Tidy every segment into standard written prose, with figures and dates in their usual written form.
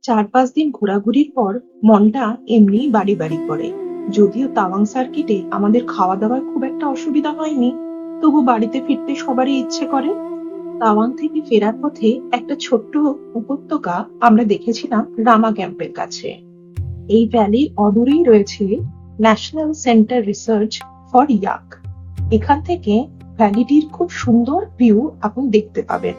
৪-৫ দিন ঘোরাঘুরির পর মনটা এমনিই বাড়ি বাড়ি করে। যদিও তাওয়াং সার্কিটে আমাদের খাওয়া দাওয়ার খুব একটা অসুবিধা হয়নি, তবু বাড়িতে ফিরতে সবারই ইচ্ছে করে। তাওয়াং থেকে ফেরার পথে একটা ছোট্ট উপত্যকা আমরা দেখেছিলাম রামা ক্যাম্পের কাছে। এই ভ্যালির অদূরেই রয়েছে national centre research for yak. এখান থেকে ভ্যালিটির খুব সুন্দর ভিউ আপনি দেখতে পাবেন।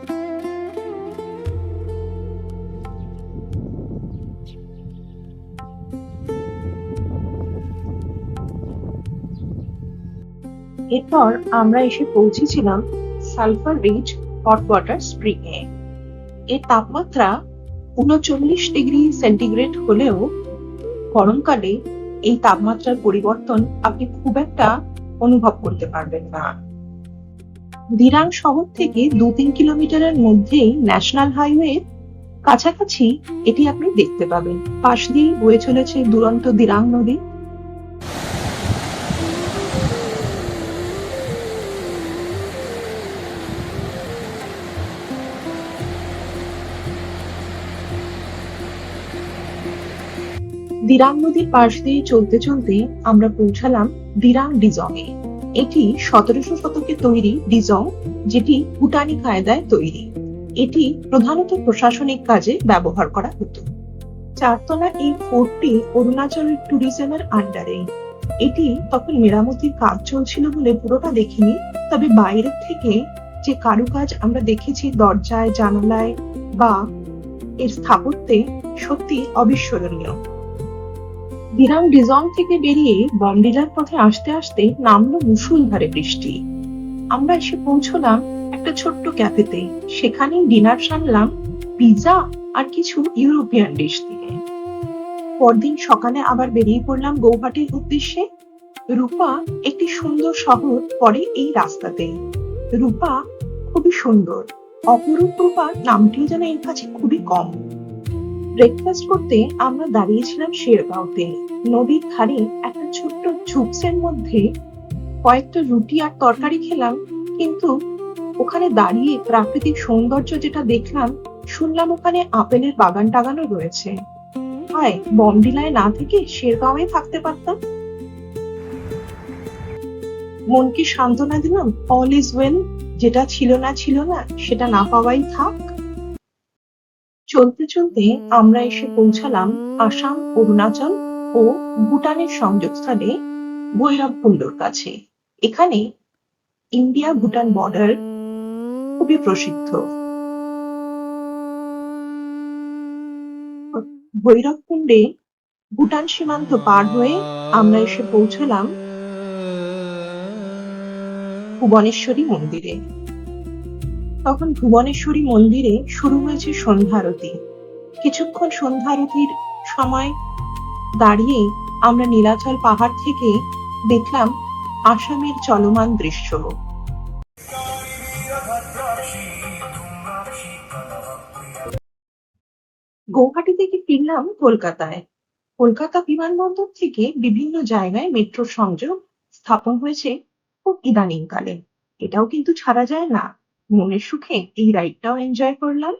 এরপর আমরা এসে পৌঁছেছিলাম sulphur rich hot water spring এ। এর তাপমাত্রা ৩৯ ডিগ্রি সেন্টিগ্রেড হলেও গরমকালে এই তাপমাত্রার পরিবর্তন আপনি খুব একটা অনুভব করতে পারবেন না। দিরাং শহর থেকে ২-৩ কিলোমিটারের মধ্যেই ন্যাশনাল হাইওয়ে কাছাকাছি এটি আপনি দেখতে পাবেন। পাশ দিয়েই বয়ে চলেছে দুরন্ত দিরাং নদী। দিরাং নদীর পাশ দিয়ে চলতে চলতে আমরা পৌঁছালাম দিরাং ডিজং এ। এটি ১৭০০ শতকে তৈরি ডিজং, যেটি ভুটানি কায়দায় তৈরি। এটি প্রধানত প্রশাসনিক কাজে ব্যবহার করা হতো। চারতলা এই ফোর্টটি অরুণাচল ট্যুরিজমের আন্ডারে। এটি তখন মেরামতির কাজ চলছিল বলে পুরোটা দেখিনি, তবে বাইরের থেকে যে কারুকাজ আমরা দেখেছি দরজায়, জানালায় বা এর স্থাপত্যে, সত্যি অবিস্মরণীয়। দিরাং ডিজং থেকে বেরিয়ে বমডিলার পথে আসতে আসতে নামলো মুষলধারে বৃষ্টি। আমরা এসে পৌঁছলাম একটা ছোট্ট ক্যাফেতে। সেখানেই ডিনার সারলাম পিৎজা আর কিছু ইউরোপিয়ান ডিশ দিয়ে। পরদিন সকালে আবার বেরিয়ে পড়লাম গৌহাটির উদ্দেশ্যে। রূপা একটি সুন্দর শহর পড়ে এই রাস্তাতেই। রূপা খুবই সুন্দর। অপরূপ রূপা নামটিও যেন এর কাছে খুবই কম। ব্রেকফাস্ট করতে আমরা দাঁড়িয়েছিলাম শেরগাঁওতে। নদীর ধারে একটা ছোট্ট ঝুপসের মধ্যে কয়েকটা রুটি আর তরকারি খেলাম, কিন্তু ওখানে দাঁড়িয়ে প্রাকৃতিক সৌন্দর্য যেটা দেখলাম, শুনলাম ওখানে আপেলের বাগান টাগানও রয়েছে। হায়, বমডিলায় না থেকে শেরগাঁওয়ে থাকতে পারতাম। মনকে সান্ত্বনা দিলাম, অল ইজ ওয়েল। যেটা ছিল না ছিল না, সেটা না পাওয়াই থাক। চলতে চলতে আমরা এসে পৌঁছালাম আসাম, অরুণাচল ও ভুটানের সংযোগস্থলে ভৈরবকুণ্ডর কাছে। এখানে ইন্ডিয়া ভুটান বর্ডার খুবই প্রসিদ্ধ। ভৈরবকুণ্ডে ভুটান সীমান্ত পার হয়ে আমরা এসে পৌঁছলাম ভুবনেশ্বরী মন্দিরে। তখন ভুবনেশ্বরী মন্দিরে শুরু হয়েছে সন্ধ্যা আরতি। কিছুক্ষণ সন্ধ্যা আরতির সময় দাঁড়িয়ে আমরা নীলাচল পাহাড় থেকে দেখলাম আসামের চলমান দৃশ্য। গৌহাটি থেকে ফিরলাম কলকাতায়। কলকাতা বিমানবন্দর থেকে বিভিন্ন জায়গায় মেট্রো সংযোগ স্থাপন হয়েছে খুব ইদানিংকালে। এটাও কিন্তু ছাড়া যায় না। মনের সুখে এই রাইডটাও এনজয় করলাম।